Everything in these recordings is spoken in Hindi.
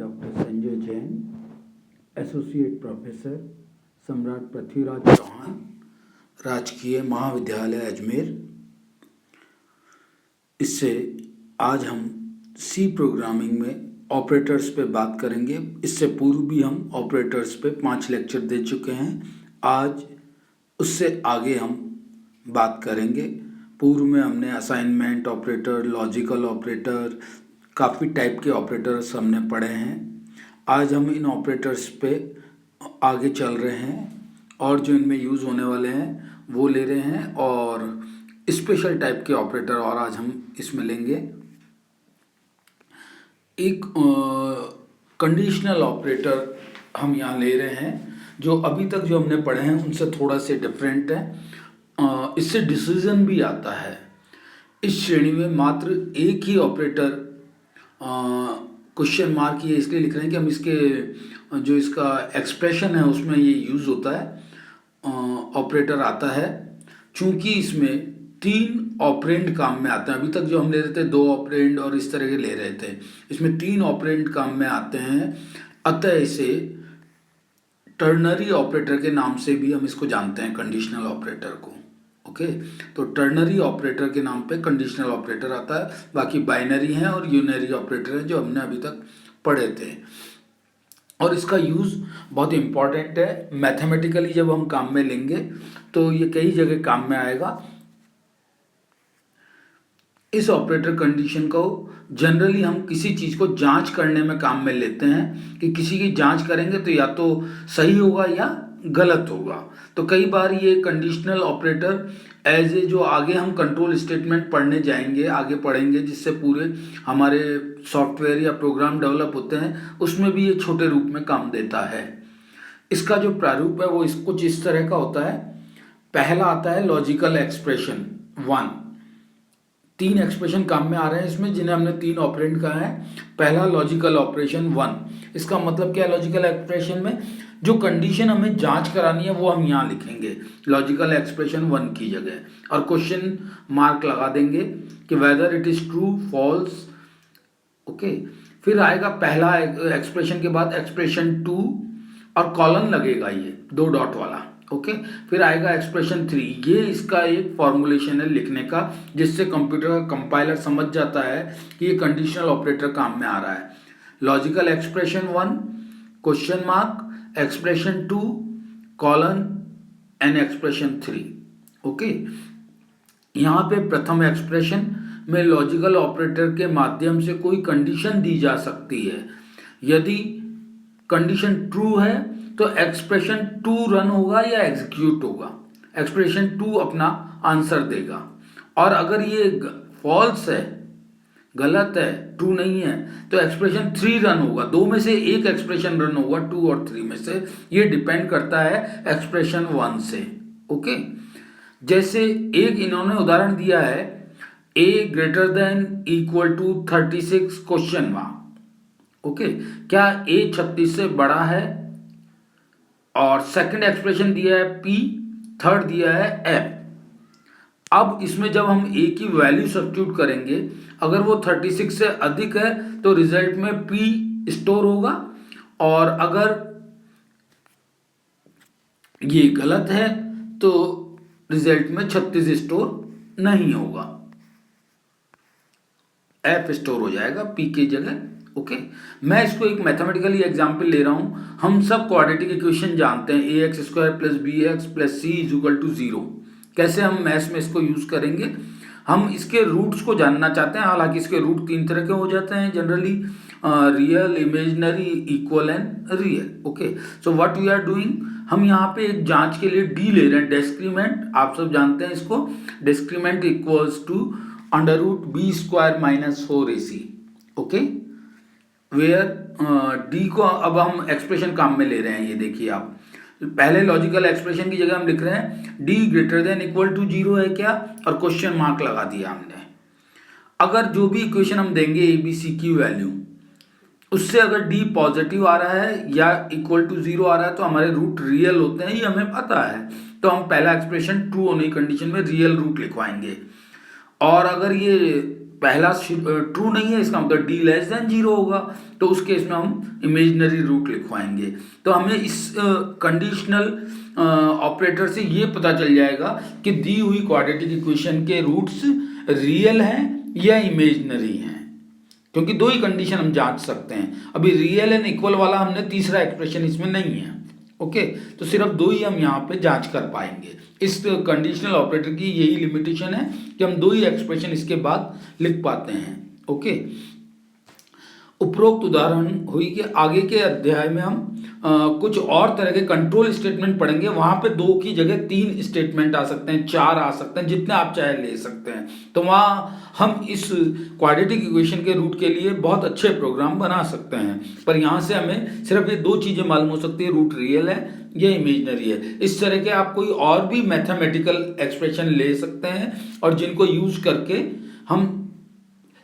Doctor Sanjay Jain, associate professor, सम्राट पृथ्वीराज चौहान, राजकीय महाविद्यालय अजमेर। इससे आज हम सी प्रोग्रामिंग में ऑपरेटर्स पे बात करेंगे। इससे पूर्व भी हम ऑपरेटर्स पे 5 लेक्चर दे चुके हैं। आज उससे आगे हम बात करेंगे। पूर्व में हमने असाइनमेंट ऑपरेटर, लॉजिकल ऑपरेटर, काफ़ी टाइप के ऑपरेटर्स हमने पढ़े हैं। आज हम इन ऑपरेटर्स पे आगे चल रहे हैं और जो इनमें यूज़ होने वाले हैं वो ले रहे हैं, और स्पेशल टाइप के ऑपरेटर और आज हम इसमें लेंगे। एक कंडीशनल ऑपरेटर हम यहाँ ले रहे हैं जो अभी तक जो हमने पढ़े हैं उनसे थोड़ा से डिफरेंट है। इससे डिसीजन भी आता है। इस श्रेणी में मात्र एक ही ऑपरेटर क्वेश्चन मार्क ये इसलिए लिख रहे हैं कि हम इसके जो इसका एक्सप्रेशन है उसमें ये यूज़ होता है, ऑपरेटर आता है। चूंकि इसमें 3 ऑपरेंड काम में आते हैं। अभी तक जो हम ले रहे थे 2 ऑपरेंड और इस तरह के ले रहे थे, इसमें 3 ऑपरेंड काम में आते हैं। अतः इसे टर्नरी ऑपरेटर के नाम से भी हम इसको जानते हैं, कंडीशनल ऑपरेटर को। ओके, तो टर्नरी ऑपरेटर के नाम पे कंडीशनल ऑपरेटर आता है। बाकी बाइनरी हैं और यूनरी ऑपरेटर हैं जो हमने अभी तक पढ़े थे। और इसका यूज़ बहुत इम्पॉर्टेंट है। मैथमेटिकली जब हम काम में लेंगे तो ये कई जगह काम में आएगा। इस ऑपरेटर कंडीशन को जनरली हम किसी चीज़ को जांच करने में काम में लेते हैं कि किसी की जांच करेंगे तो या तो सही होगा या गलत होगा। तो कई बार ये कंडीशनल ऑपरेटर एज ए जो आगे हम कंट्रोल स्टेटमेंट पढ़ने जाएंगे, आगे पढ़ेंगे, जिससे पूरे हमारे सॉफ्टवेयर या प्रोग्राम डेवलप होते हैं, उसमें भी ये छोटे रूप में काम देता है। इसका जो प्रारूप है वो कुछ इस तरह का होता है। पहला आता है लॉजिकल एक्सप्रेशन 1। 3 एक्सप्रेशन काम में आ रहे हैं इसमें, जिन्हें हमने 3 ऑपरेंड कहा है। पहला लॉजिकल ऑपरेशन 1। इसका मतलब क्या है? लॉजिकल एक्सप्रेशन में जो कंडीशन हमें जांच करानी है वो हम यहाँ लिखेंगे लॉजिकल एक्सप्रेशन 1 की जगह, और क्वेश्चन मार्क लगा देंगे कि whether it is true, false. Okay, फिर आएगा पहला एक्सप्रेशन के बाद एक्सप्रेशन 2 और कॉलन लगेगा, ये 2 डॉट वाला। ओके, फिर आएगा एक्सप्रेशन 3। ये इसका एक फॉर्मुलेशन है लिखने का, जिससे कंप्यूटर का कंपाइलर समझ जाता है कि ये कंडीशनल ऑपरेटर काम में आ रहा है। Logical expression 1, question mark, expression 2, colon and expression 3। Okay, यहाँ पे प्रथम एक्सप्रेशन में लॉजिकल ऑपरेटर के माध्यम से कोई कंडीशन दी जा सकती है। यदि कंडीशन ट्रू है तो एक्सप्रेशन 2 रन होगा या एग्जीक्यूट होगा। एक्सप्रेशन 2 अपना आंसर देगा। और अगर ये फॉल्स है, गलत है, ट्रू नहीं है, तो एक्सप्रेशन 3 रन होगा। 2 में से एक एक्सप्रेशन रन होगा, 2 और 3 में से। ये डिपेंड करता है एक्सप्रेशन 1 से। ओके, जैसे एक इन्होंने उदाहरण दिया है, a greater than equal to 36 question mark. Okay, क्या a 36 से बड़ा है? और सेकंड एक्सप्रेशन दिया है p, थर्ड दिया है f। अब इसमें जब हम a की वैल्यू सब्स्टिट्यूट करेंगे, अगर वो 36 से अधिक है तो रिजल्ट में p स्टोर होगा, और अगर ये गलत है तो रिजल्ट में 36 स्टोर नहीं होगा, f स्टोर हो जाएगा p की जगह। ओके, मैं इसको एक मैथमेटिकली एग्जांपल ले रहा हूं। हम सब क्वाड्रेटिक इक्वेशन जानते हैं, ax² + bx + c = 0। कैसे हम मैथ्स में इसको यूज करेंगे? हम इसके रूट्स को जानना चाहते हैं। हालांकि इसके रूट 3 तरह के हो जाते हैं generally, real, imaginary, equal and real. Okay, so what we are doing, हम यहाँ पे एक जांच के लिए d ले रहे हैं, डिस्क्रीमेंट। आप सब जानते हैं इसको, discriminant equals to √b² - 4ac। ओके, वेयर d को अब हम एक्सप्रेशन काम में ले रहे हैं। ये देखिए आप, पहले लॉजिकल एक्सप्रेशन की जगह हम लिख रहे हैं d greater than equal to 0 है क्या, और क्वेश्चन मार्क लगा दिया हमने। अगर जो भी इक्वेशन हम देंगे a b c की वैल्यू, उससे अगर d पॉजिटिव आ रहा है या इक्वल टू 0 आ रहा है तो हमारे रूट रियल होते हैं, ये हमें पता है। तो हम पहला एक्सप्रेशन ट्रू होने की कंडीशन में रियल रूट लिखवाएंगे। और अगर ये पहला ट्रू नहीं है, इसका मतलब डी लेस देन 0 होगा, तो उस केस में हम इमेजिनरी रूट लिखवाएंगे। तो हमें इस कंडीशनल ऑपरेटर से ये पता चल जाएगा कि दी हुई क्वाड्रेटिक इक्वेशन के रूट्स रियल हैं या इमेजिनरी हैं, क्योंकि दो ही कंडीशन हम जांच सकते हैं। अभी रियल एंड इक्वल वाला हमने तीसरा एक्सप्रेशन इसमें नहीं है। ओके, तो सिर्फ दो ही हम यहाँ पे जांच कर पाएंगे। इस कंडीशनल ऑपरेटर की यही लिमिटेशन है कि हम दो ही एक्सप्रेशन इसके बाद लिख पाते हैं। ओके, उपरोक्त उदाहरण हुई कि आगे के अध्याय में हम कुछ और तरह के कंट्रोल स्टेटमेंट पढ़ेंगे। वहां पे 2 की जगह 3 स्टेटमेंट आ सकते हैं, 4 आ सकते हैं, जितने आप चाहे ले सकते हैं। तो वहाँ हम इस क्वाड्रेटिक इक्वेशन के रूट के लिए बहुत अच्छे प्रोग्राम बना सकते हैं। पर यहाँ से हमें सिर्फ ये 2 चीज़ें मालूम हो सकती है, रूट रियल है या इमेजिनरी है। इस तरह के आप कोई और भी मैथमेटिकल एक्सप्रेशन ले सकते हैं और जिनको यूज करके हम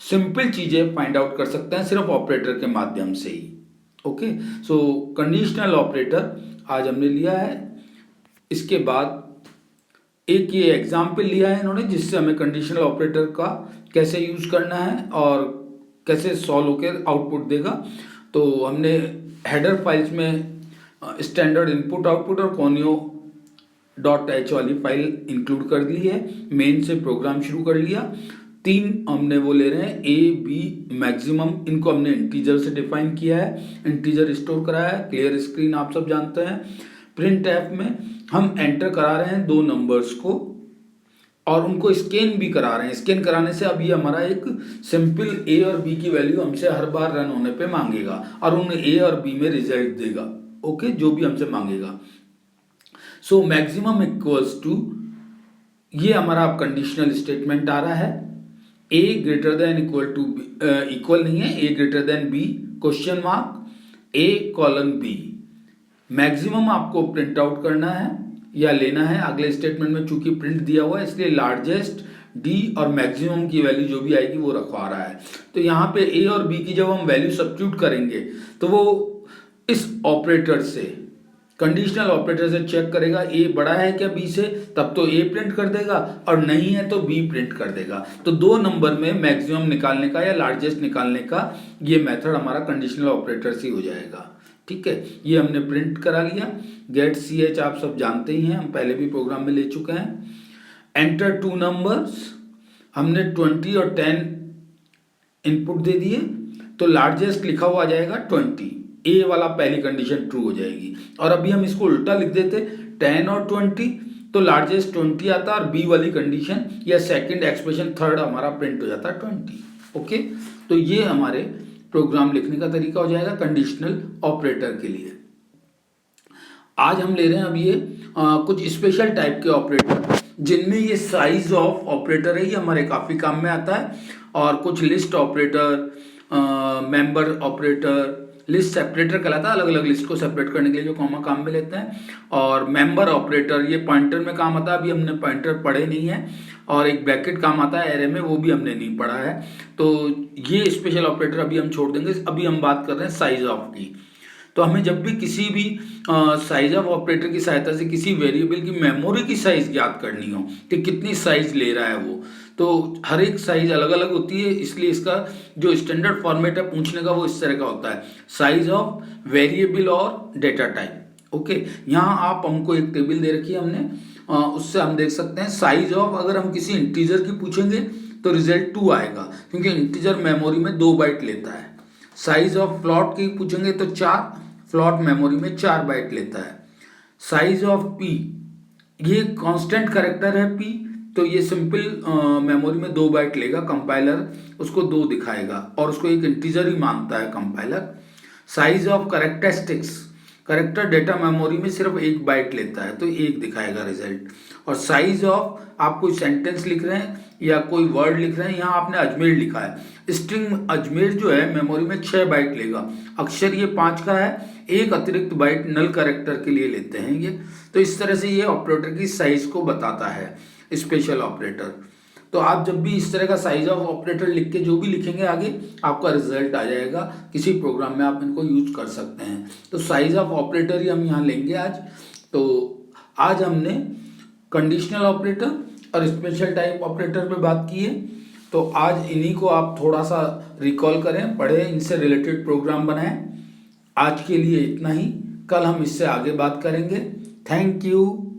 सिंपल चीजें फाइंड आउट कर सकते हैं सिर्फ ऑपरेटर के माध्यम से ही। ओके, सो कंडीशनल ऑपरेटर आज हमने लिया है। इसके बाद एक ये एग्जाम्पल लिया है इन्होंने, जिससे हमें कंडीशनल ऑपरेटर का कैसे यूज करना है और कैसे सॉल्व होकर आउटपुट देगा। तो हमने हेडर फाइल्स में स्टैंडर्ड इनपुट आउटपुट और कोनियो .h वाली फाइल इंक्लूड कर ली है। मेन से प्रोग्राम शुरू कर लिया। 3 हमने वो ले रहे हैं, ए बी मैक्सिमम, इनको हमने इंटीजर से डिफाइन किया है, इंटीजर स्टोर कराया है। क्लियर स्क्रीन आप सब जानते हैं। प्रिंट एफ में हम एंटर करा रहे हैं 2 नंबर्स को और उनको स्कैन भी करा रहे हैं। स्कैन कराने से अब ये हमारा एक सिंपल ए और बी की वैल्यू हमसे हर बार रन होने पे मांगेगा और उन ए और बी में रिजल्ट देगा। ओके, जो भी हमसे मांगेगा। सो मैक्सिमम इक्वल्स टू, ये हमारा अब कंडीशनल स्टेटमेंट आ रहा है। A greater than equal to equal नहीं है, A greater than B question mark A colon B. Maximum आपको प्रिंट आउट करना है या लेना है। अगले स्टेटमेंट में चूंकि प्रिंट दिया हुआ है इसलिए लार्जेस्ट डी और मैक्सिमम की वैल्यू जो भी आएगी वो रखवा रहा है। तो यहाँ पे ए और बी की जब हम वैल्यू सब्स्टिट्यूट करेंगे तो वो इस ऑपरेटर से, कंडीशनल ऑपरेटर से चेक करेगा ए बड़ा है क्या बी से, तब तो ए प्रिंट कर देगा, और नहीं है तो बी प्रिंट कर देगा। तो 2 नंबर में मैक्सिमम निकालने का या लार्जेस्ट निकालने का ये मेथड हमारा कंडीशनल ऑपरेटर से हो जाएगा। ठीक है, ये हमने प्रिंट करा लिया। गेट ch आप सब जानते ही हैं, हम पहले भी प्रोग्राम में ले चुके हैं। एंटर 2 नंबर्स, हमने 20 और 10 इनपुट दे दिए, तो लार्जेस्ट लिखा हुआ आ जाएगा 20। ए वाला पहली कंडीशन ट्रू हो जाएगी। और अभी हम इसको उल्टा लिख देते 10 और 20, तो लार्जेस्ट 20 आता और बी वाली कंडीशन या सेकंड एक्सप्रेशन थर्ड हमारा प्रिंट हो जाता 20। ओके, तो ये हमारे प्रोग्राम लिखने का तरीका हो जाएगा कंडीशनल ऑपरेटर के लिए। आज हम ले रहे हैं अब ये कुछ स्पेशल टाइप के ऑपरेटर, जिनमें ये साइज ऑफ ऑपरेटर है, ये हमारे काफ़ी काम में आता है। और कुछ list operator, member operator, list separator कहलाता है, अलग अलग लिस्ट को सेपरेट करने के लिए जो कॉमा काम में लेते हैं। और मेंबर ऑपरेटर ये पॉइंटर में काम आता है, अभी हमने पॉइंटर पढ़े नहीं है। और एक ब्रैकेट काम आता है एरे में, वो भी हमने नहीं पढ़ा है। तो ये स्पेशल ऑपरेटर अभी हम छोड़ देंगे। अभी हम बात कर रहे हैं साइज ऑफ की। तो हमें जब भी किसी भी साइज ऑफ ऑपरेटर की सहायता से किसी वेरिएबल की मेमोरी की साइज ज्ञात करनी हो कि कितनी साइज ले रहा है वो, तो हर एक साइज अलग अलग होती है, इसलिए इसका जो स्टैंडर्ड फॉर्मेट है पूछने का वो इस तरह का होता है, साइज ऑफ वेरिएबल और डेटा टाइप। ओके, यहाँ आप हमको एक टेबल दे रखी है हमने, उससे हम देख सकते हैं साइज ऑफ, अगर हम किसी इंटीजर की पूछेंगे तो रिजल्ट 2 आएगा, क्योंकि इंटीजर मेमोरी में 2 बाइट लेता है। साइज ऑफ फ्लोट की पूछेंगे तो 4, फ्लोट मेमोरी में 4 बाइट लेता है। साइज ऑफ पी, ये कांस्टेंट कैरेक्टर है पी, तो ये सिंपल मेमोरी में 2 बाइट लेगा, कंपाइलर उसको 2 दिखाएगा और उसको एक इंटीजर ही मानता है compiler. Size of characteristics, character data memory में सिर्फ 1 बाइट लेता है तो 1 दिखाएगा रिजल्ट। और साइज ऑफ, आप कोई सेंटेंस लिख रहे हैं या कोई वर्ड लिख रहे हैं, यहाँ आपने अजमेर लिखा है, स्ट्रिंग अजमेर जो है मेमोरी में 6 बाइट लेगा, अक्षर ये 5 का है, 1 अतिरिक्त बाइट नल कैरेक्टर के लिए लेते हैं ये। तो इस तरह से ये ऑपरेटर की साइज को बताता है स्पेशल ऑपरेटर। तो आप जब भी इस तरह का साइज ऑफ ऑपरेटर लिख के जो भी लिखेंगे आगे आपका रिजल्ट आ जाएगा, किसी प्रोग्राम में आप इनको यूज कर सकते हैं। तो साइज ऑफ ऑपरेटर ही हम यहाँ लेंगे आज। तो आज हमने कंडीशनल ऑपरेटर और स्पेशल टाइप ऑपरेटर पे बात की है। तो आज इन्हीं को आप थोड़ा सा रिकॉल करें, पढ़ें, इनसे रिलेटेड प्रोग्राम बनाएं। आज के लिए इतना ही, कल हम इससे आगे बात करेंगे। Thank you.